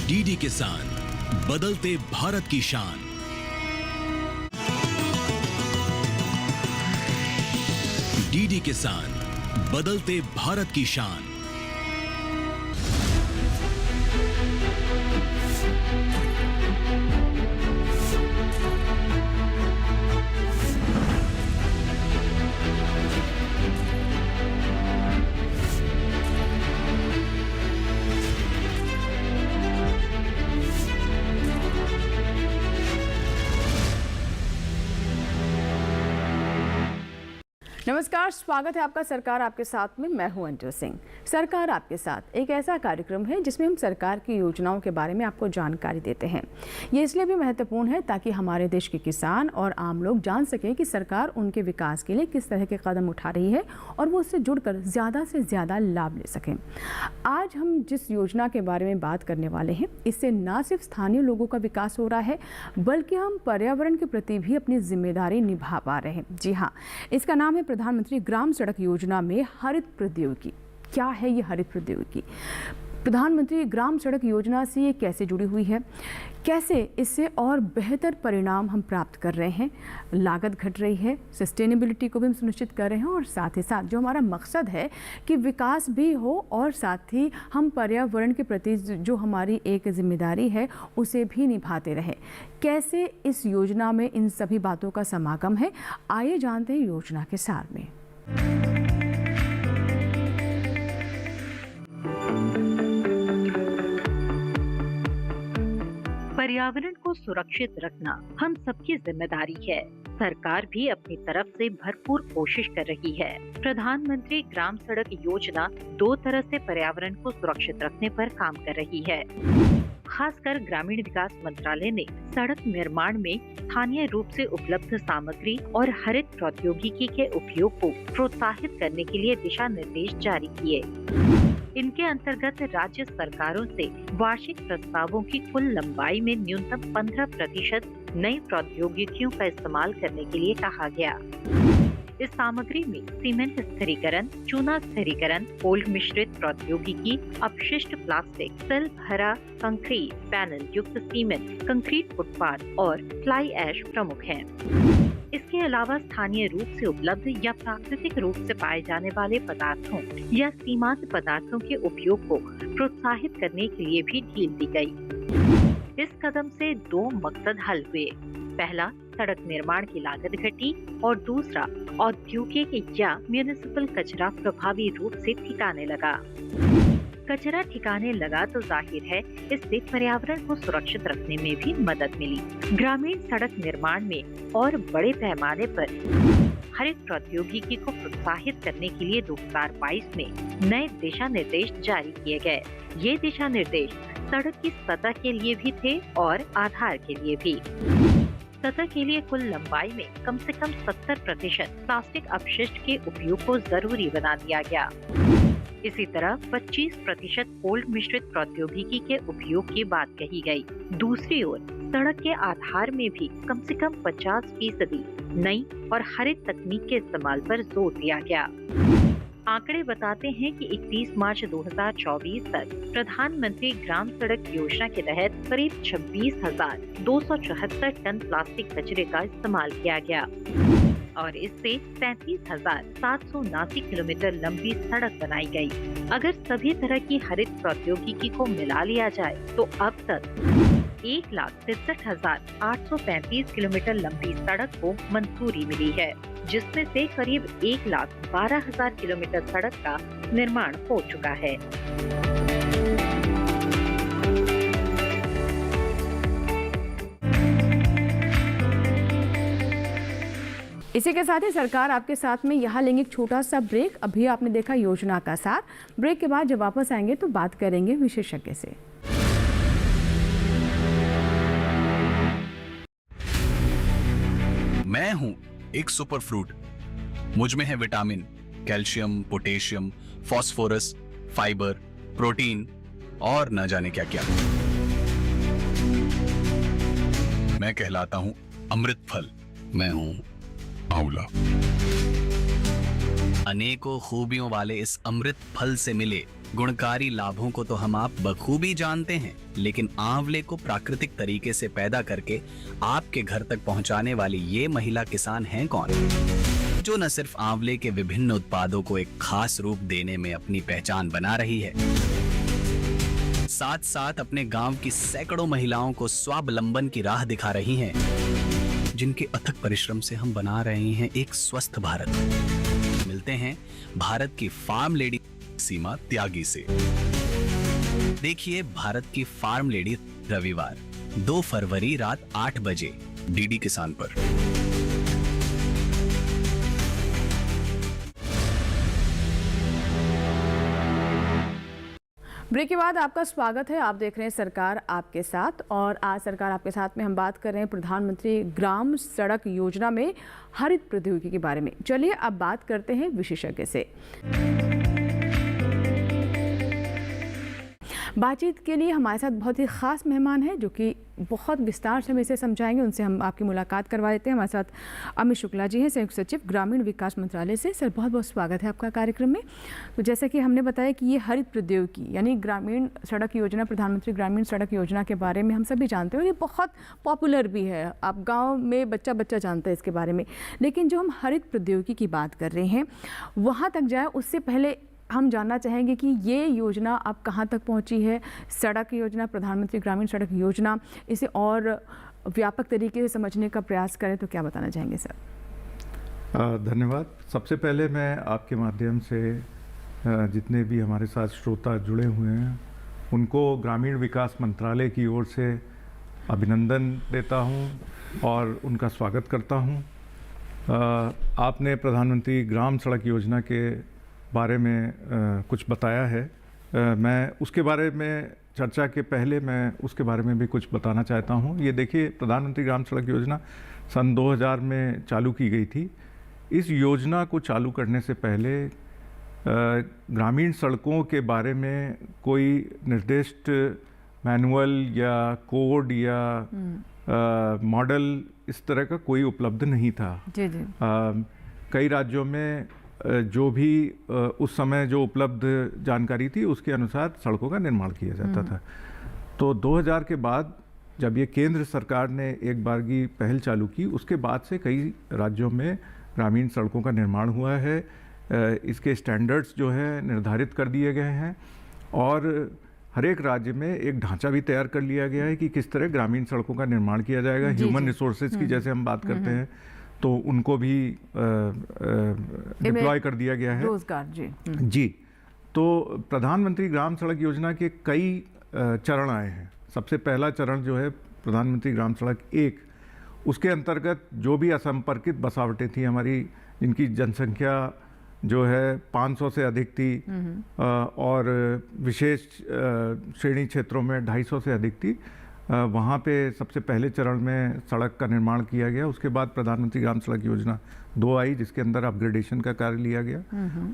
DD किसान, बदलते भारत की शान। डीडी किसान, बदलते भारत की शान। नमस्कार, स्वागत है आपका सरकार आपके साथ में। मैं हूं अंजू सिंह। सरकार आपके साथ एक ऐसा कार्यक्रम है जिसमें हम सरकार की योजनाओं के बारे में आपको जानकारी देते हैं। ये इसलिए भी महत्वपूर्ण है ताकि हमारे देश के किसान और आम लोग जान सकें कि सरकार उनके विकास के लिए किस तरह के कदम उठा रही है और वो उससे जुड़कर ज़्यादा से ज़्यादा लाभ ले सकें। आज हम जिस योजना के बारे में बात करने वाले हैं, इससे न सिर्फ स्थानीय लोगों का विकास हो रहा है बल्कि हम पर्यावरण के प्रति भी अपनी जिम्मेदारी निभा पा रहे हैं। जी हाँ, इसका नाम है प्रधानमंत्री ग्राम सड़क योजना में हरित प्रौद्योगिकी। क्या है ये हरित प्रौद्योगिकी? प्रधानमंत्री ग्राम सड़क योजना से ये कैसे जुड़ी हुई है, कैसे इससे और बेहतर परिणाम हम प्राप्त कर रहे हैं, लागत घट रही है, सस्टेनेबिलिटी को भी हम सुनिश्चित कर रहे हैं और साथ ही साथ जो हमारा मकसद है कि विकास भी हो और साथ ही हम पर्यावरण के प्रति जो हमारी एक जिम्मेदारी है उसे भी निभाते रहें। कैसे इस योजना में इन सभी बातों का समागम है, आइए जानते हैं योजना के सार में। पर्यावरण को सुरक्षित रखना हम सबकी जिम्मेदारी है। सरकार भी अपनी तरफ से भरपूर कोशिश कर रही है। प्रधानमंत्री ग्राम सड़क योजना दो तरह से पर्यावरण को सुरक्षित रखने पर काम कर रही है। खासकर ग्रामीण विकास मंत्रालय ने सड़क निर्माण में स्थानीय रूप से उपलब्ध सामग्री और हरित प्रौद्योगिकी के उपयोग को प्रोत्साहित करने के लिए दिशा निर्देश जारी किए। इनके अंतर्गत राज्य सरकारों से वार्षिक प्रस्तावों की कुल लंबाई में न्यूनतम 15% नई प्रौद्योगिकियों का इस्तेमाल करने के लिए कहा गया। इस सामग्री में सीमेंट स्थिरीकरण, चूना स्थिरीकरण, कोल्ड मिश्रित प्रौद्योगिकी, अपशिष्ट प्लास्टिक, सेल भरा कंक्रीट पैनल युक्त सीमेंट, कंक्रीट फुटपाथ और फ्लाई ऐश प्रमुख हैं। इसके अलावा स्थानीय रूप से उपलब्ध या प्राकृतिक रूप से पाए जाने वाले पदार्थों या सीमांत पदार्थों के उपयोग को प्रोत्साहित करने के लिए भी ढील दी गई। इस कदम से दो मकसद हल हुए। पहला, सड़क निर्माण की लागत घटी और दूसरा, औद्योगिक या म्युनिसिपल कचरा प्रभावी रूप से ठिकाने लगा। कचरा ठिकाने लगा तो जाहिर है इससे पर्यावरण को सुरक्षित रखने में भी मदद मिली। ग्रामीण सड़क निर्माण में और बड़े पैमाने पर हरित प्रौद्योगिकी को प्रोत्साहित करने के लिए 2022 में नए दिशा निर्देश जारी किए गए। ये दिशा निर्देश सड़क की सतह के लिए भी थे और आधार के लिए भी। सतह के लिए कुल लंबाई में कम से कम 70% प्लास्टिक अपशिष्ट के उपयोग को जरूरी बना दिया गया। इसी तरह 25% कोल्ड मिश्रित प्रौद्योगिकी के उपयोग की बात कही गई। दूसरी ओर सड़क के आधार में भी कम से कम 50% नई और हरित तकनीक के इस्तेमाल पर जोर दिया गया। आंकड़े बताते हैं कि 31 मार्च 2024 तक प्रधानमंत्री ग्राम सड़क योजना के तहत करीब 26,274 टन प्लास्टिक कचरे का इस्तेमाल किया गया और इससे 37,779 किलोमीटर लंबी सड़क बनाई गई। अगर सभी तरह की हरित प्रौद्योगिकी को मिला लिया जाए तो अब तक 1,63,835 किलोमीटर लंबी सड़क को मंजूरी मिली है, जिसमें से करीब 1,12,000 किलोमीटर सड़क का निर्माण हो चुका है। इसी के साथ ही सरकार आपके साथ में यहाँ लेंगे एक छोटा सा ब्रेक। अभी आपने देखा योजना का सार। ब्रेक के बाद जब वापस आएंगे तो बात करेंगे विशेषज्ञ से। मैं हूं एक सुपर फ्रूट। मुझ में है vitamin, calcium, potassium, phosphorus, fibre, protein और न जाने क्या क्या। मैं कहलाता हूं अमृत फल। मैं हूं आंवला। अनेकों खूबियों वाले इस अमृत फल से मिले गुणकारी लाभों को तो हम आप बखूबी जानते हैं, लेकिन आंवले को प्राकृतिक तरीके से पैदा करके आपके घर तक पहुंचाने वाली ये महिला किसान हैं कौन, जो न सिर्फ आंवले के विभिन्न उत्पादों को एक खास रूप देने में अपनी पहचान बना रही है, साथ साथ अपने गांव की सैकड़ों महिलाओं को स्वावलंबन की राह दिखा रही हैं, जिनके अथक परिश्रम से हम बना रहे हैं एक स्वस्थ भारत। मिलते हैं भारत की फार्म लेडी सीमा त्यागी से। देखिए भारत की फार्म लेडी रविवार 2 फरवरी रात 8 बजे डीडी किसान पर। ब्रेक के बाद आपका स्वागत है। आप देख रहे हैं सरकार आपके साथ, और आज सरकार आपके साथ में हम बात कर रहे हैं प्रधानमंत्री ग्राम सड़क योजना में हरित प्रौद्योगिकी के बारे में। चलिए अब बात करते हैं विशेषज्ञ से। बातचीत के लिए हमारे साथ बहुत ही ख़ास मेहमान हैं जो कि बहुत विस्तार से हमें इसे समझाएंगे। उनसे हम आपकी मुलाकात करवा देते हैं। हमारे साथ अमित शुक्ला जी हैं, संयुक्त सचिव ग्रामीण विकास मंत्रालय से। सर बहुत बहुत स्वागत है आपका कार्यक्रम में। तो जैसा कि हमने बताया कि ये हरित प्रौद्योगिकी यानी ग्रामीण सड़क योजना, प्रधानमंत्री ग्रामीण सड़क योजना के बारे में हम सभी जानते हैं और ये बहुत पॉपुलर भी है। आप गाँव में बच्चा बच्चा जानता है इसके बारे में। लेकिन जो हम हरित प्रौद्योगिकी की बात कर रहे हैं वहाँ तक जाए उससे पहले हम जानना चाहेंगे कि ये योजना अब कहाँ तक पहुँची है। सड़क योजना, प्रधानमंत्री ग्रामीण सड़क योजना, इसे और व्यापक तरीके से समझने का प्रयास करें तो क्या बताना चाहेंगे सर? धन्यवाद। सबसे पहले मैं आपके माध्यम से जितने भी हमारे साथ श्रोता जुड़े हुए हैं उनको ग्रामीण विकास मंत्रालय की ओर से अभिनंदन देता हूं और उनका स्वागत करता हूं। आपने प्रधानमंत्री ग्राम सड़क योजना के बारे में कुछ बताया है। मैं उसके बारे में चर्चा के पहले मैं उसके बारे में भी कुछ बताना चाहता हूं। ये देखिए, प्रधानमंत्री ग्राम सड़क योजना सन 2000 में चालू की गई थी। इस योजना को चालू करने से पहले ग्रामीण सड़कों के बारे में कोई निर्दिष्ट मैनुअल या कोड या मॉडल इस तरह का कोई उपलब्ध नहीं था। जी जी। कई राज्यों में जो भी उस समय जो उपलब्ध जानकारी थी उसके अनुसार सड़कों का निर्माण किया जाता था। तो 2000 के बाद जब ये केंद्र सरकार ने एक बार की पहल चालू की, उसके बाद से कई राज्यों में ग्रामीण सड़कों का निर्माण हुआ है। इसके स्टैंडर्ड्स जो है निर्धारित कर दिए गए हैं और हर एक राज्य में एक ढांचा भी तैयार कर लिया गया है कि किस तरह ग्रामीण सड़कों का निर्माण किया जाएगा। ह्यूमन रिसोर्सेज की जैसे हम बात करते हैं तो उनको भी डिप्लॉय कर दिया गया है। रोजगार जी। तो प्रधानमंत्री ग्राम सड़क योजना के कई चरण आए हैं। सबसे पहला चरण जो है प्रधानमंत्री ग्राम सड़क 1, उसके अंतर्गत जो भी असंपर्कित बसावटें थी हमारी, जिनकी जनसंख्या जो है 500 से अधिक थी और विशेष श्रेणी क्षेत्रों में 250 से अधिक थी, वहाँ पे सबसे पहले चरण में सड़क का निर्माण किया गया। उसके बाद प्रधानमंत्री ग्राम सड़क योजना 2 आई जिसके अंदर अपग्रेडेशन का कार्य लिया गया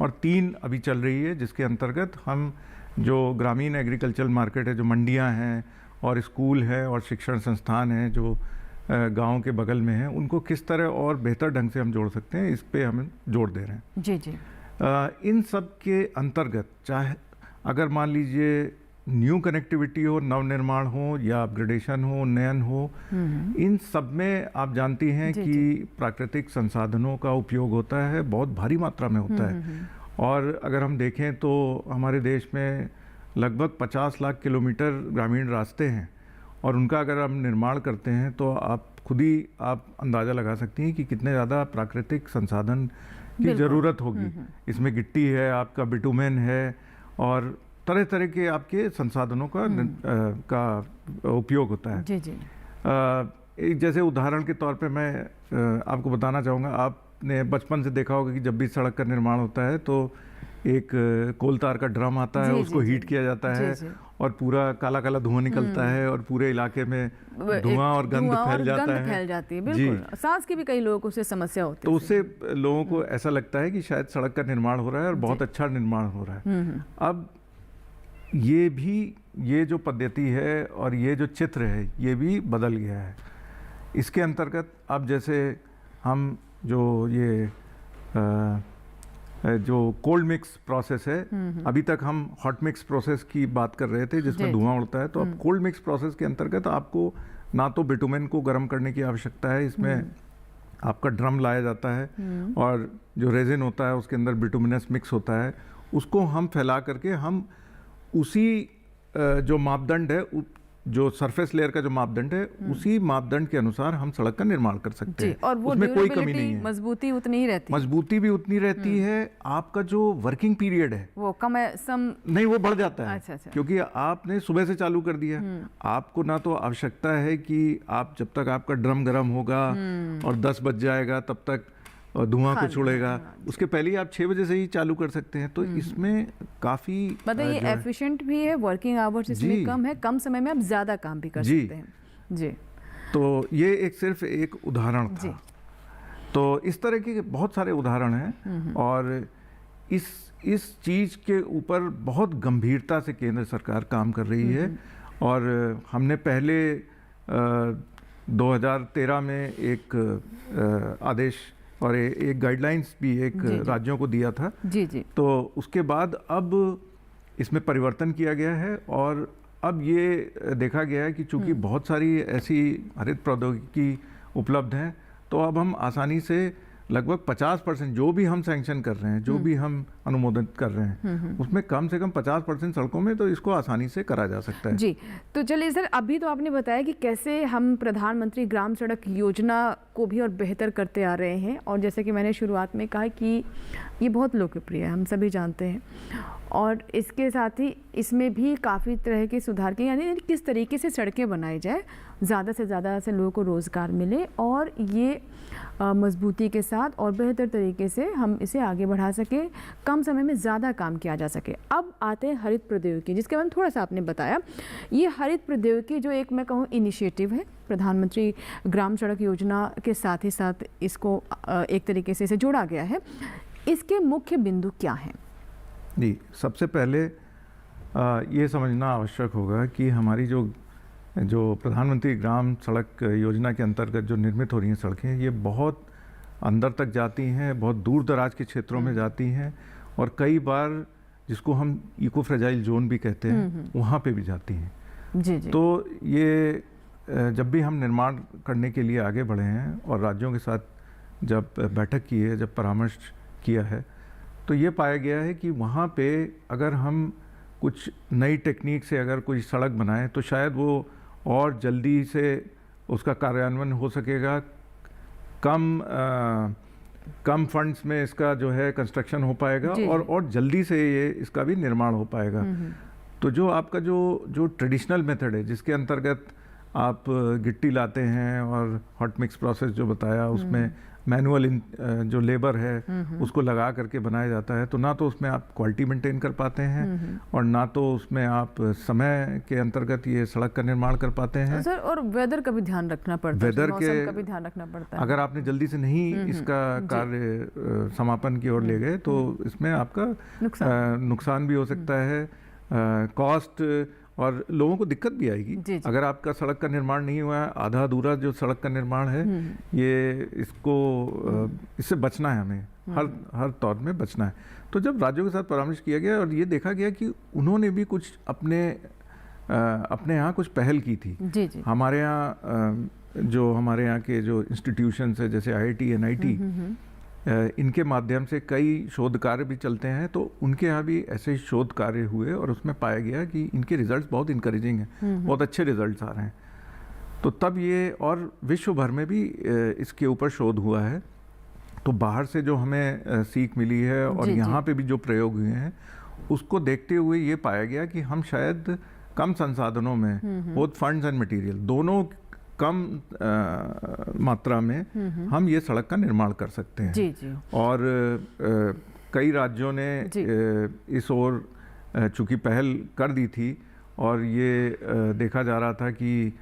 और 3 अभी चल रही है जिसके अंतर्गत हम जो ग्रामीण एग्रीकल्चरल मार्केट है, जो मंडियाँ हैं और स्कूल है और शिक्षण संस्थान हैं जो गाँव के बगल में हैं, उनको किस तरह और बेहतर ढंग से हम जोड़ सकते हैं, इस पे हम जोर दे रहे हैं। जी जी। इन सब के अंतर्गत चाहे अगर मान लीजिए न्यू कनेक्टिविटी हो, नवनिर्माण हो या अपग्रेडेशन हो, उन्नयन हो, इन सब में आप जानती हैं कि प्राकृतिक संसाधनों का उपयोग होता है, बहुत भारी मात्रा में होता है। और अगर हम देखें तो हमारे देश में लगभग 50 लाख किलोमीटर ग्रामीण रास्ते हैं और उनका अगर हम निर्माण करते हैं तो आप खुद ही आप अंदाज़ा लगा सकती हैं कि कितने ज़्यादा प्राकृतिक संसाधन की ज़रूरत होगी। इसमें गिट्टी है, आपका बिटुमेन है और तरह तरह के आपके संसाधनों का उपयोग होता है। जी जी। एक जैसे उदाहरण के तौर पे मैं आपको बताना चाहूँगा, आपने बचपन से देखा होगा कि जब भी सड़क का निर्माण होता है तो एक कोल तार का ड्रम आता है, उसको हीट किया जाता है और पूरा काला काला धुआं निकलता है और पूरे इलाके में धुआं और गंध फैल जाती है। बिल्कुल। सांस की भी कई लोगों को उससे समस्या होती है। तो उससे लोगों को ऐसा लगता है कि शायद सड़क का निर्माण हो रहा है और बहुत अच्छा निर्माण हो रहा है। अब ये जो पद्धति है और ये जो चित्र है ये भी बदल गया है। इसके अंतर्गत अब जैसे हम जो ये जो कोल्ड मिक्स प्रोसेस है, अभी तक हम हॉट मिक्स प्रोसेस की बात कर रहे थे जिसमें जी, धुआं उड़ता है, तो अब कोल्ड मिक्स प्रोसेस के अंतर्गत आपको ना तो बिटुमेन को गर्म करने की आवश्यकता है, इसमें आपका ड्रम लाया जाता है और जो रेजिन होता है उसके अंदर बिटुमिनस मिक्स होता है, उसको हम फैला करके हम उसी जो मापदंड है, जो सरफेस लेयर का जो मापदंड है, उसी मापदंड के अनुसार हम सड़क का निर्माण कर सकते हैं। और वो उसमें कोई कमी नहीं है, मजबूती उतनी ही रहती है, मजबूती भी उतनी रहती है, आपका जो वर्किंग पीरियड है वो कम है, नहीं वो बढ़ जाता है। अच्छा। क्योंकि आपने सुबह से चालू कर दिया, आपको ना तो आवश्यकता है कि आप जब तक आपका ड्रम गर्म होगा और 10 बज जाएगा तब तक धुआं कुछ उड़ेगा, उसके पहले ही आप 6 बजे से ही चालू कर सकते हैं। तो इसमें काफी मतलब ये एफिशिएंट भी है, वर्किंग आवर्स इसमें कम है, कम समय में आप ज्यादा काम भी कर सकते हैं। जी, तो ये एक सिर्फ एक उदाहरण था। तो इस तरह के बहुत सारे उदाहरण हैं और इस चीज के ऊपर बहुत गंभीरता से केंद्र सरकार काम कर रही है। और हमने पहले 2013 में एक आदेश और एक गाइडलाइंस भी एक राज्यों को दिया था। जी। तो उसके बाद अब इसमें परिवर्तन किया गया है और अब ये देखा गया है कि चूंकि बहुत सारी ऐसी हरित प्रौद्योगिकी उपलब्ध हैं, तो अब हम आसानी से लगभग 50% जो भी हम सैंक्शन कर रहे हैं, जो भी हम अनुमोदित कर रहे हैं, उसमें कम से कम 50% सड़कों में तो इसको आसानी से करा जा सकता है। जी, तो चलिए सर, अभी तो आपने बताया कि कैसे हम प्रधानमंत्री ग्राम सड़क योजना को भी और बेहतर करते आ रहे हैं, और जैसे कि मैंने शुरुआत में कहा कि ये बहुत लोकप्रिय है, हम सभी जानते हैं, और इसके साथ ही इसमें भी काफ़ी तरह के सुधार किए, यानी किस तरीके से सड़कें बनाई जाए, ज़्यादा से ज़्यादा से लोगों को रोज़गार मिले और ये मजबूती के साथ और बेहतर तरीके से हम इसे आगे बढ़ा सकें, कम समय में ज़्यादा काम किया जा सके। अब आते हैं हरित प्रौद्योगिकी, जिसके बारे में थोड़ा सा आपने बताया। ये हरित प्रौद्योगिकी जो एक मैं कहूँ इनिशिएटिव है प्रधानमंत्री ग्राम सड़क योजना के साथ ही साथ इसको एक तरीके से इसे जोड़ा गया है, इसके मुख्य बिंदु क्या हैं? जी, सबसे पहले ये समझना आवश्यक होगा कि हमारी जो प्रधानमंत्री ग्राम सड़क योजना के अंतर्गत जो निर्मित हो रही हैं सड़कें, ये बहुत अंदर तक जाती हैं, बहुत दूर दराज के क्षेत्रों में जाती हैं और कई बार जिसको हम इको फ्रेजाइल जोन भी कहते हैं, वहाँ पे भी जाती हैं। जी। तो ये जब भी हम निर्माण करने के लिए आगे बढ़े हैं और राज्यों के साथ जब बैठक की है, जब परामर्श किया है, तो ये पाया गया है कि वहाँ पे अगर हम कुछ नई टेक्निक से अगर कोई सड़क बनाएं तो शायद वो और जल्दी से उसका कार्यान्वयन हो सकेगा, कम फंड्स में इसका जो है कंस्ट्रक्शन हो पाएगा और जल्दी से ये इसका भी निर्माण हो पाएगा। तो जो आपका जो ट्रेडिशनल मेथड है, जिसके अंतर्गत आप गिट्टी लाते हैं और हॉट मिक्स प्रोसेस जो बताया, उसमें मैनुअल जो लेबर है उसको लगा करके बनाया जाता है, तो ना तो उसमें आप क्वालिटी मेंटेन कर पाते हैं और ना तो उसमें आप समय के अंतर्गत ये सड़क का निर्माण कर पाते हैं। सर, और वेदर का भी ध्यान रखना पड़ता है, वेदर मौसम का भी ध्यान रखना पड़ता है। अगर आपने जल्दी से नहीं इसका कार्य समापन की ओर ले गए तो इसमें आपका नुकसान भी हो सकता है, कॉस्ट और लोगों को दिक्कत भी आएगी। अगर आपका सड़क का निर्माण नहीं हुआ है, आधा अधूरा जो सड़क का निर्माण है, ये इससे बचना है, हमें हर तौर में बचना है। तो जब राज्यों के साथ परामर्श किया गया और ये देखा गया कि उन्होंने भी कुछ अपने यहाँ कुछ पहल की थी। जी। हमारे यहाँ के जो इंस्टीट्यूशंस है, जैसे IIT NIT, इनके माध्यम से कई शोध कार्य भी चलते हैं, तो उनके यहाँ भी ऐसे शोध कार्य हुए और उसमें पाया गया कि इनके रिजल्ट्स बहुत इनकरेजिंग हैं, बहुत अच्छे रिजल्ट्स आ रहे हैं। तो तब ये, और विश्व भर में भी इसके ऊपर शोध हुआ है, तो बाहर से जो हमें सीख मिली है और यहाँ पे भी जो प्रयोग हुए हैं, उसको देखते हुए ये पाया गया कि हम शायद कम संसाधनों में, बोथ फंड्स एंड मटेरियल, दोनों कम मात्रा में हम ये सड़क का निर्माण कर सकते हैं। जी। और कई राज्यों ने इस ओर चूंकि पहल कर दी थी और ये देखा जा रहा था कि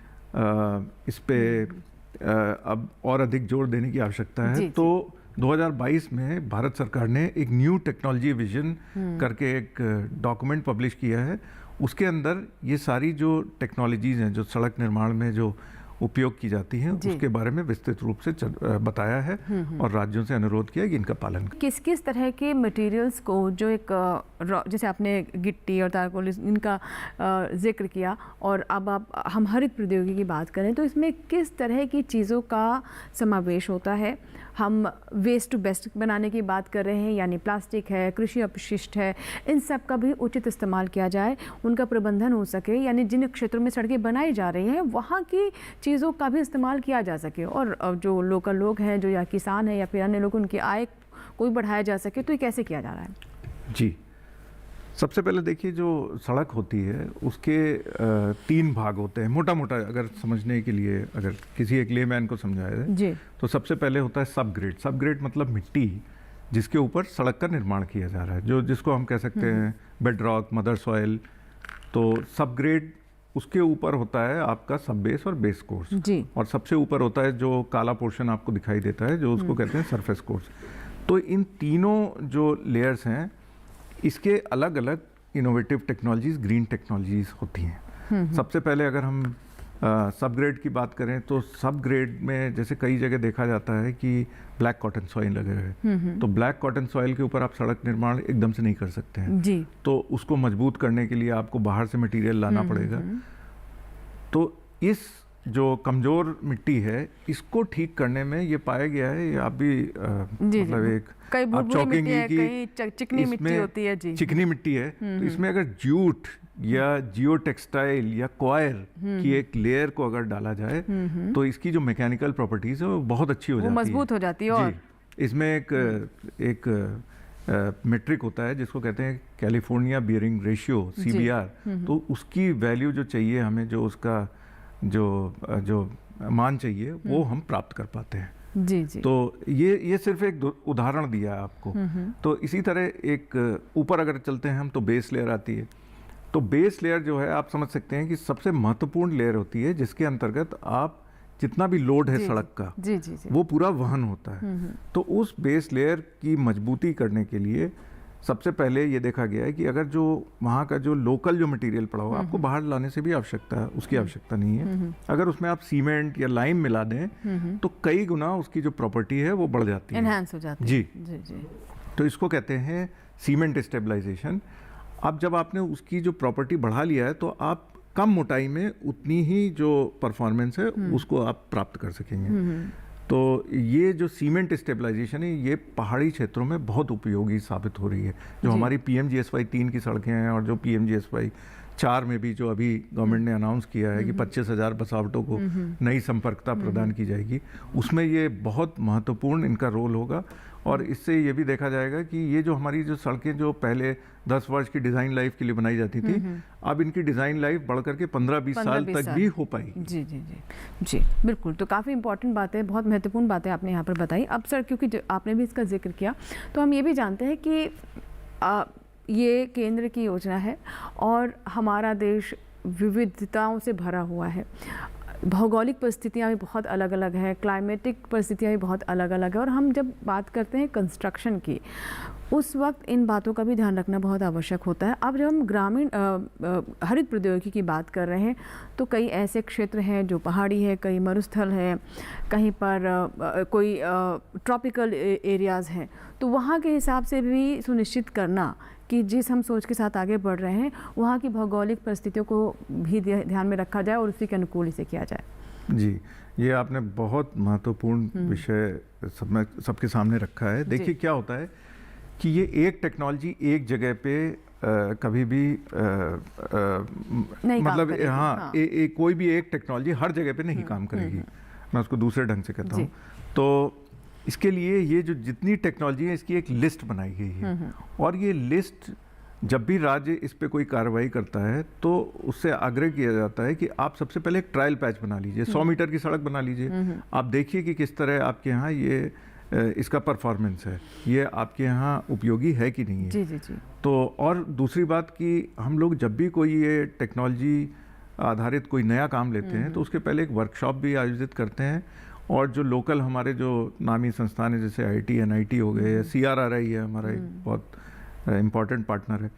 इस पे अब और अधिक जोर देने की आवश्यकता है। तो 2022 में भारत सरकार ने एक न्यू टेक्नोलॉजी विजन करके एक डॉक्यूमेंट पब्लिश किया है। उसके अंदर ये सारी जो टेक्नोलॉजीज़ हैं जो सड़क निर्माण में जो उपयोग की जाती हैं उसके बारे में विस्तृत रूप से बताया है और राज्यों से अनुरोध किया कि इनका पालन करें। किस किस तरह के मटेरियल्स को जो एक जैसे आपने गिट्टी और तारकोल इनका जिक्र किया, और अब हम हरित प्रौद्योगिकी की बात करें तो इसमें किस तरह की चीज़ों का समावेश होता है? हम वेस्ट टू बेस्ट बनाने की बात कर रहे हैं, यानी प्लास्टिक है, कृषि अपशिष्ट है, इन सब का भी उचित इस्तेमाल किया जाए, उनका प्रबंधन हो सके, यानी जिन क्षेत्रों में सड़कें बनाई जा रही हैं वहाँ की चीज़ों का भी इस्तेमाल किया जा सके, और जो लोकल लोग हैं, जो या किसान हैं या फिर अन्य लोग, उनकी आय को भी बढ़ाया जा सके। तो ये कैसे किया जा रहा है? जी, सबसे पहले देखिए, जो सड़क होती है उसके 3 भाग होते हैं मोटा मोटा, अगर समझने के लिए अगर किसी एक लेमैन को समझाया जाए तो सबसे पहले होता है सब ग्रेड। सब ग्रेड मतलब मिट्टी जिसके ऊपर सड़क का निर्माण किया जा रहा है, जिसको हम कह सकते हैं बेड रॉक, मदर सॉइल। तो सब ग्रेड, उसके ऊपर होता है आपका सब बेस और बेस कोर्स, और सबसे ऊपर होता है जो काला पोर्शन आपको दिखाई देता है, जो उसको कहते हैं सरफेस कोर्स। तो इन तीनों जो लेयर्स हैं, इसके अलग अलग इनोवेटिव टेक्नोलॉजीज, ग्रीन टेक्नोलॉजीज होती हैं। सबसे पहले अगर हम सब ग्रेड की बात करें तो सब ग्रेड में जैसे कई जगह देखा जाता है कि ब्लैक कॉटन सॉइल लगे हुए, तो ब्लैक कॉटन सॉइल के ऊपर आप सड़क निर्माण एकदम से नहीं कर सकते हैं तो उसको मजबूत करने के लिए आपको बाहर से मटेरियल लाना पड़ेगा। तो इस जो कमज़ोर मिट्टी है, इसको ठीक करने में ये पाया गया है, ये आप भी मतलब एक आप चौंकेंगे कि चिकनी मिट्टी होती है, चिकनी मिट्टी है, तो इसमें अगर जूट या जियो टेक्सटाइल या कॉयर की एक लेयर को अगर डाला जाए तो इसकी जो मैकेनिकल प्रॉपर्टीज है वो बहुत अच्छी हो जाती है, मजबूत हो जाती है। और इसमें एक मेट्रिक होता है जिसको कहते हैं कैलिफोर्निया बियरिंग रेशियो, CBR। तो उसकी वैल्यू जो चाहिए हमें, जो उसका जो मान चाहिए, वो हम प्राप्त कर पाते हैं। जी। तो ये सिर्फ एक उदाहरण दिया है आपको। तो इसी तरह एक ऊपर अगर चलते हैं हम तो बेस लेयर आती है। तो बेस लेयर जो है आप समझ सकते हैं कि सबसे महत्वपूर्ण लेयर होती है, जिसके अंतर्गत आप जितना भी लोड है सड़क का वो पूरा वहन होता है। तो उस बेस लेयर की मजबूती करने के लिए सबसे पहले ये देखा गया है कि अगर जो वहाँ का जो लोकल जो मटेरियल पड़ा हुआ, आपको बाहर लाने से भी उसकी आवश्यकता नहीं है। अगर उसमें आप सीमेंट या लाइम मिला दें तो कई गुना उसकी जो प्रॉपर्टी है वो बढ़ जाती है, एनहांस हो जाती है। जी। तो इसको कहते हैं सीमेंट स्टेबलाइजेशन। अब जब आपने उसकी जो प्रॉपर्टी बढ़ा लिया है तो आप कम मोटाई में उतनी ही जो परफॉर्मेंस है उसको आप प्राप्त कर सकेंगे। तो ये जो सीमेंट स्टेबलाइजेशन है, ये पहाड़ी क्षेत्रों में बहुत उपयोगी साबित हो रही है। जो हमारी PMGSY 3 की सड़कें हैं और जो PMGSY 4 में भी जो अभी गवर्नमेंट ने अनाउंस किया है कि 25,000 बसावटों को नई संपर्कता प्रदान की जाएगी, उसमें ये बहुत महत्वपूर्ण इनका रोल होगा। और इससे ये भी देखा जाएगा कि ये जो हमारी जो सड़कें जो पहले 10 वर्ष की डिज़ाइन लाइफ के लिए बनाई जाती थी, अब इनकी डिज़ाइन लाइफ बढ़ करके 15-20 साल तक भी हो पाएगी। जी बिल्कुल। तो काफ़ी इंपॉर्टेंट बात है, बहुत महत्वपूर्ण बातें आपने यहाँ पर बताई। अब सर, क्योंकि आपने भी इसका जिक्र किया, तो हम ये भी जानते हैं कि ये केंद्र की योजना है और हमारा देश विविधताओं से भरा हुआ है। भौगोलिक परिस्थितियाँ भी बहुत अलग अलग हैं, क्लाइमेटिक परिस्थितियाँ भी बहुत अलग अलग है, और हम जब बात करते हैं कंस्ट्रक्शन की, उस वक्त इन बातों का भी ध्यान रखना बहुत आवश्यक होता है। अब जब हम ग्रामीण हरित प्रौद्योगिकी की बात कर रहे हैं तो कई ऐसे क्षेत्र हैं जो पहाड़ी है, कई मरुस्थल है, कहीं पर कोई ट्रॉपिकल एरियाज़ हैं। तो वहाँ के हिसाब से भी सुनिश्चित करना कि जिस हम सोच के साथ आगे बढ़ रहे हैं वहाँ की भौगोलिक परिस्थितियों को भी ध्यान में रखा जाए और उसी के अनुकूल इसे किया जाए। जी, ये आपने बहुत महत्वपूर्ण विषय सबके सामने रखा है। देखिए क्या होता है कि ये एक टेक्नोलॉजी एक जगह पे कभी भी मतलब कोई भी एक टेक्नोलॉजी हर जगह पे नहीं काम करेगी। मैं उसको दूसरे ढंग से कहता हूँ। तो इसके लिए ये जो जितनी टेक्नोलॉजी है, इसकी एक लिस्ट बनाई गई है, और ये लिस्ट जब भी राज्य इस पे कोई कार्रवाई करता है तो उससे आग्रह किया जाता है कि आप सबसे पहले एक ट्रायल पैच बना लीजिए, 100 मीटर की सड़क बना लीजिए, आप देखिए कि किस तरह आपके यहाँ ये इसका परफॉर्मेंस है, ये आपके यहाँ उपयोगी है कि नहीं है। जी। तो और दूसरी बात कि हम लोग जब भी कोई ये टेक्नोलॉजी आधारित कोई नया काम लेते हैं तो उसके पहले एक वर्कशॉप भी आयोजित करते हैं, और जो लोकल हमारे जो नामी संस्थान है जैसे IIT NIT हो गए या CRRI है हमारा एक बहुत इम्पॉर्टेंट पार्टनर है,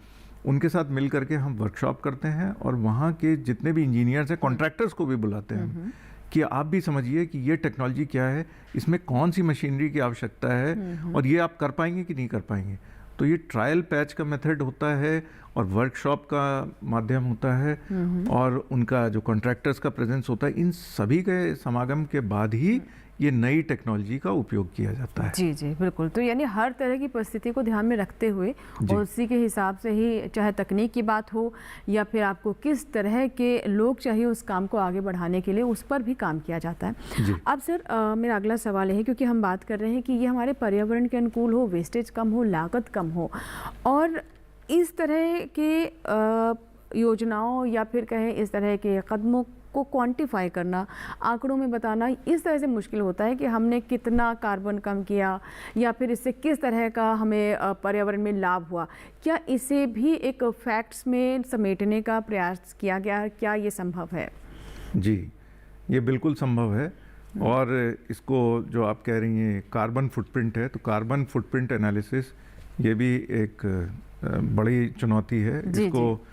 उनके साथ मिल करके हम वर्कशॉप करते हैं और वहाँ के जितने भी इंजीनियर्स हैं, कॉन्ट्रैक्टर्स को भी बुलाते हैं कि आप भी समझिए कि ये टेक्नोलॉजी क्या है, इसमें कौन सी मशीनरी की आवश्यकता है और ये आप कर पाएंगे कि नहीं कर पाएंगे। तो ये ट्रायल पैच का मेथड होता है और वर्कशॉप का माध्यम होता है और उनका जो कॉन्ट्रैक्टर्स का प्रेजेंस होता है, इन सभी के समागम के बाद ही ये नई टेक्नोलॉजी का उपयोग किया जाता है। जी जी बिल्कुल। तो यानी हर तरह की परिस्थिति को ध्यान में रखते हुए और उसी के हिसाब से ही, चाहे तकनीक की बात हो या फिर आपको किस तरह के लोग चाहिए उस काम को आगे बढ़ाने के लिए, उस पर भी काम किया जाता है। अब सर मेरा अगला सवाल है, क्योंकि हम बात कर रहे हैं कि ये हमारे पर्यावरण के अनुकूल हो, वेस्टेज कम हो, लागत कम हो, और इस तरह के योजनाओं या फिर कहें इस तरह के कदमों को क्वांटिफाई करना, आंकड़ों में बताना इस तरह से मुश्किल होता है कि हमने कितना कार्बन कम किया या फिर इससे किस तरह का हमें पर्यावरण में लाभ हुआ। क्या इसे भी एक फैक्ट्स में समेटने का प्रयास किया गया? क्या ये संभव है? जी, ये बिल्कुल संभव है। और इसको जो आप कह रही हैं कार्बन फुटप्रिंट है, तो कार्बन फुटप्रिंट एनालिसिस ये भी एक बड़ी चुनौती है। इसको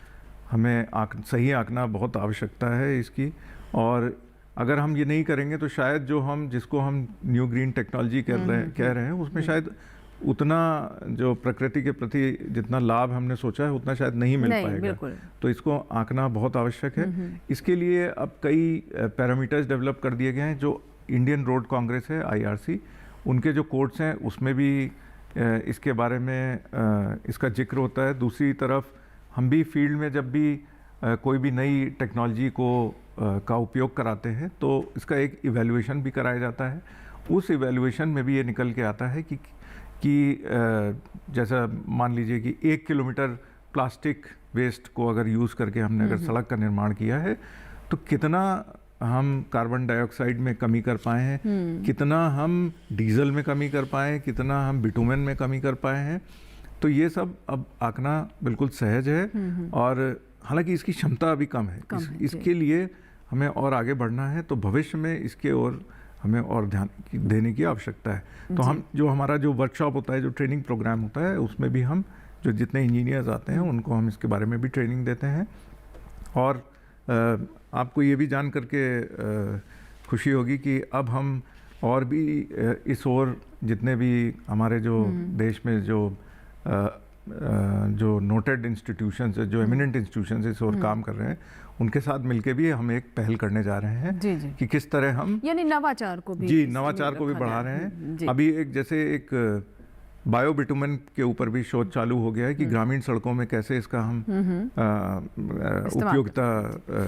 हमें सही आंकना बहुत आवश्यकता है इसकी, और अगर हम ये नहीं करेंगे तो शायद जिसको हम न्यू ग्रीन टेक्नोलॉजी कह रहे हैं उसमें शायद उतना जो प्रकृति के प्रति जितना लाभ हमने सोचा है उतना शायद नहीं मिल पाएगा। तो इसको आंकना बहुत आवश्यक है। इसके लिए अब कई पैरामीटर्स डेवलप कर दिए गए हैं। जो इंडियन रोड कांग्रेस है, IRC, उनके जो कोड्स हैं उसमें भी इसके बारे में इसका जिक्र होता है। दूसरी तरफ हम भी फील्ड में जब भी कोई भी नई टेक्नोलॉजी का उपयोग कराते हैं तो इसका एक इवैल्यूएशन भी कराया जाता है। उस इवैल्यूएशन में भी ये निकल के आता है कि जैसा मान लीजिए कि 1 किलोमीटर प्लास्टिक वेस्ट को अगर यूज़ करके हमने अगर सड़क का निर्माण किया है तो कितना हम कार्बन डाइऑक्साइड में कमी कर पाए हैं, कितना हम डीजल में कमी कर पाए हैं, कितना हम बिटुमेन में कमी कर पाए हैं। तो ये सब अब आंकना बिल्कुल सहज है, और हालांकि इसकी क्षमता अभी कम है। इसके लिए हमें और आगे बढ़ना है, तो भविष्य में इसके और हमें और ध्यान देने की आवश्यकता है। तो हमारा जो वर्कशॉप होता है, जो ट्रेनिंग प्रोग्राम होता है, उसमें भी हम जो जितने इंजीनियर्स आते हैं उनको हम इसके बारे में भी ट्रेनिंग देते हैं। और आपको ये भी जान करके खुशी होगी कि अब हम और भी इस ओर जितने भी हमारे जो देश में जो नोटेड इंस्टीट्यूशंस है, जो एमिनेंट इंस्टीट्यूशंस इस ओर काम कर रहे हैं, उनके साथ मिलके भी हम एक पहल करने जा रहे हैं कि किस तरह हम यानी नवाचार को भी बढ़ा रहे हैं। अभी एक बायो बिटुमेन के ऊपर भी शोध चालू हो गया है कि ग्रामीण सड़कों में कैसे इसका हम उपयोगिता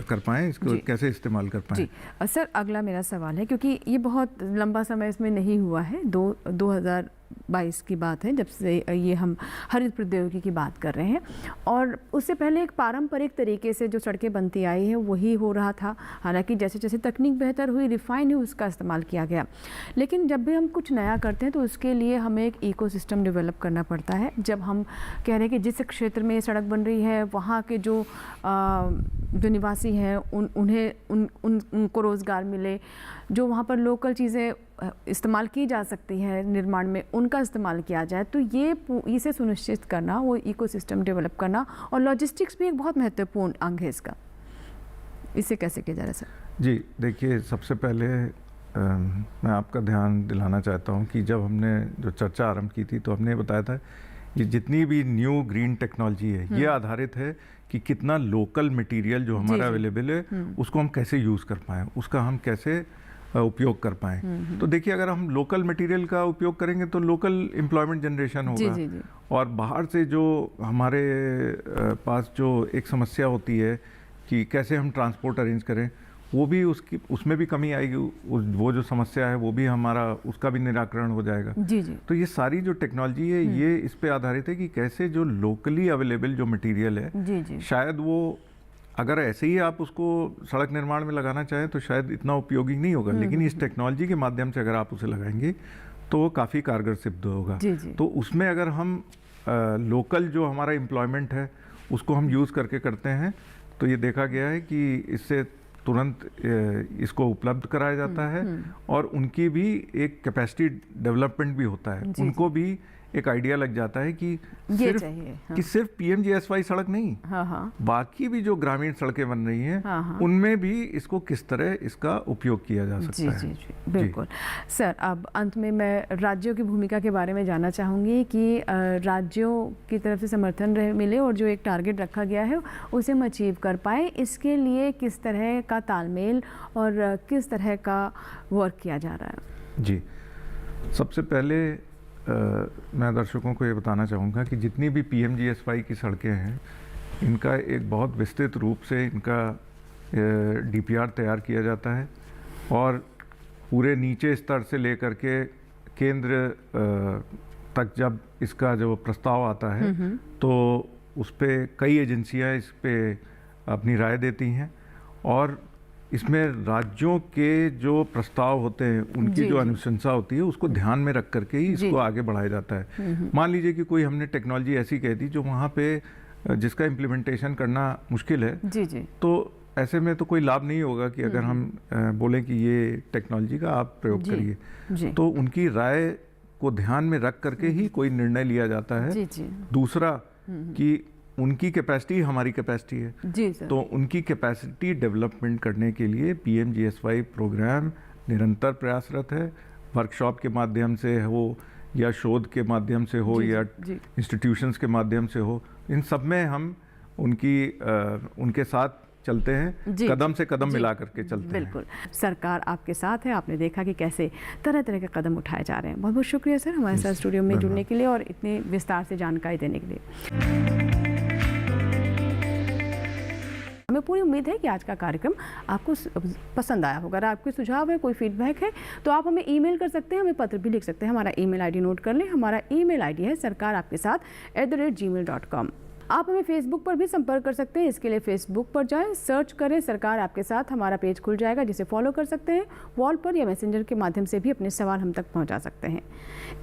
कर पाएँ, इसको कैसे इस्तेमाल कर पाएँ। सर अगला मेरा सवाल है, क्योंकि ये बहुत लंबा समय इसमें नहीं हुआ है, 2022 की बात है जब से ये हम हरित प्रौद्योगिकी की बात कर रहे हैं, और उससे पहले एक पारंपरिक तरीके से जो सड़कें बनती आई हैं वही हो रहा था। हालांकि जैसे जैसे तकनीक बेहतर हुई, रिफाइन हुई, उसका इस्तेमाल किया गया। लेकिन जब भी हम कुछ नया करते हैं तो उसके लिए हमें एक इकोसिस्टम डेवलप करना पड़ता है। जब हम कह रहे हैं कि जिस क्षेत्र में सड़क बन रही है वहाँ के जो निवासी हैं उनको रोज़गार मिले, जो वहाँ पर लोकल चीज़ें इस्तेमाल की जा सकती है निर्माण में, उनका इस्तेमाल किया जाए। तो इसे सुनिश्चित करना, वो इकोसिस्टम डेवलप करना, और लॉजिस्टिक्स भी एक बहुत महत्वपूर्ण अंग है इसका। इसे कैसे किया जा रहा है सर? जी देखिए, सबसे पहले मैं आपका ध्यान दिलाना चाहता हूँ कि जब हमने जो चर्चा आरंभ की थी तो हमने बताया था कि जितनी भी न्यू ग्रीन टेक्नोलॉजी है ये आधारित है कि कितना लोकल मटेरियल जो हमारा अवेलेबल है उसको हम कैसे यूज़ कर पाएँ, उसका हम कैसे उपयोग कर पाएँ। तो देखिए, अगर हम लोकल मटेरियल का उपयोग करेंगे तो लोकल एम्प्लॉयमेंट जनरेशन होगा। और बाहर से जो हमारे पास जो एक समस्या होती है कि कैसे हम ट्रांसपोर्ट अरेंज करें, वो भी उसमें भी कमी आएगी। वो जो समस्या है वो भी उसका भी निराकरण हो जाएगा। तो ये सारी जो टेक्नोलॉजी है ये इस पे आधारित है कि कैसे जो लोकली अवेलेबल जो मटेरियल है, शायद वो अगर ऐसे ही आप उसको सड़क निर्माण में लगाना चाहें तो शायद इतना उपयोगी नहीं होगा, लेकिन इस टेक्नोलॉजी के माध्यम से अगर आप उसे लगाएंगे तो वो काफ़ी कारगर सिद्ध होगा। तो उसमें अगर हम लोकल जो हमारा एम्प्लॉयमेंट है उसको हम यूज़ करके करते हैं तो ये देखा गया है कि इससे तुरंत इसको उपलब्ध कराया जाता है और उनकी भी एक कैपेसिटी डेवलपमेंट भी होता है। उनको भी एक आइडिया लग जाता है कि ये चाहिए, हाँ। कि सिर्फ पीएमजीएसवाई सड़क नहीं, हाँ हाँ, बाकी भी जो ग्रामीण सड़कें बन रही हैं, हाँ, हाँ। उनमें भी इसको किस तरह इसका उपयोग किया जा सकता जी है। जी जी बिल्कुल। सर, अब अंत में मैं राज्यों की भूमिका के बारे में जानना चाहूँगी कि राज्यों की तरफ से समर्थन मिले और जो एक टारगेट रखा गया है उसे हम अचीव कर पाए, इसके लिए किस तरह का तालमेल और किस तरह का वर्क किया जा रहा है? जी, सबसे पहले मैं दर्शकों को ये बताना चाहूँगा कि जितनी भी पीएमजीएसवाई की सड़कें हैं, इनका एक बहुत विस्तृत रूप से इनका डीपीआर तैयार किया जाता है और पूरे नीचे स्तर से लेकर के केंद्र तक जब इसका जो प्रस्ताव आता है तो उस पर कई एजेंसियां इस पे अपनी राय देती हैं और इसमें राज्यों के जो प्रस्ताव होते हैं उनकी जो अनुशंसा होती है उसको ध्यान में रख करके ही इसको आगे बढ़ाया जाता है। मान लीजिए कि कोई हमने टेक्नोलॉजी ऐसी कह दी जो वहाँ पे जिसका इम्प्लीमेंटेशन करना मुश्किल है, जी जी, तो ऐसे में तो कोई लाभ नहीं होगा कि अगर हम बोलें कि ये टेक्नोलॉजी का आप प्रयोग करिए, तो उनकी राय को ध्यान में रख करके ही कोई निर्णय लिया जाता है। जी जी। दूसरा कि उनकी कैपेसिटी हमारी कैपेसिटी है, जी सर। तो उनकी कैपेसिटी डेवलपमेंट करने के लिए पीएमजीएसवाई प्रोग्राम निरंतर प्रयासरत है। वर्कशॉप के माध्यम से हो या शोध के माध्यम से हो या इंस्टीट्यूशंस के माध्यम से हो, इन सब में हम उनके साथ चलते हैं, कदम से कदम मिला करके चलते हैं। बिल्कुल, सरकार आपके साथ है। आपने देखा कि कैसे तरह तरह के कदम उठाए जा रहे हैं। बहुत बहुत शुक्रिया सर हमारे साथ स्टूडियो में जुड़ने के लिए और इतने विस्तार से जानकारी देने के लिए। हमें पूरी उम्मीद है कि आज का कार्यक्रम आपको पसंद आया होगा। अगर आपके सुझाव है, कोई फीडबैक है, तो आप हमें ईमेल कर सकते हैं, हमें पत्र भी लिख सकते हैं। हमारा ईमेल आईडी नोट कर लें। हमारा ईमेल आईडी है sarkaraapkesaath@gmail.com। आप हमें फेसबुक पर भी संपर्क कर सकते हैं। इसके लिए फेसबुक पर जाएं, सर्च करें सरकार आपके साथ, हमारा पेज खुल जाएगा जिसे फॉलो कर सकते हैं। वॉल पर या मैसेंजर के माध्यम से भी अपने सवाल हम तक पहुंचा सकते हैं।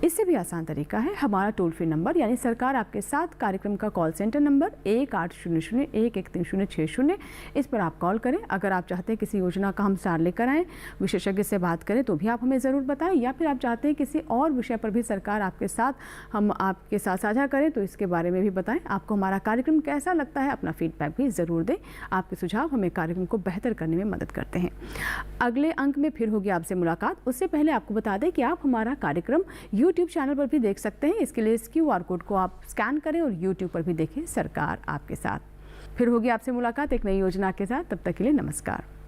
इससे भी आसान तरीका है हमारा टोल फ्री नंबर यानी सरकार आपके साथ कार्यक्रम का कॉल सेंटर नंबर 1800-113060। इस पर आप कॉल करें। अगर आप चाहते हैं किसी योजना का हम सार लेकर आएँ, विशेषज्ञ से बात करें, तो भी आप हमें ज़रूर बताएं, या फिर आप चाहते हैं किसी और विषय पर भी सरकार आपके साथ हम आपके साथ साझा करें, तो इसके बारे में भी बताएं। आपको हमारा कार्यक्रम कैसा लगता है, अपना फीडबैक भी ज़रूर दें। आपके सुझाव हमें कार्यक्रम को बेहतर करने में मदद करते हैं। अगले अंक में फिर होगी आपसे मुलाकात। उससे पहले आपको बता दें कि आप हमारा कार्यक्रम यूट्यूब चैनल पर भी देख सकते हैं। इसके लिए इस QR कोड को आप स्कैन करें और यूट्यूब पर भी देखें सरकार आपके साथ। फिर होगी आपसे मुलाकात एक नई योजना के साथ। तब तक के लिए नमस्कार।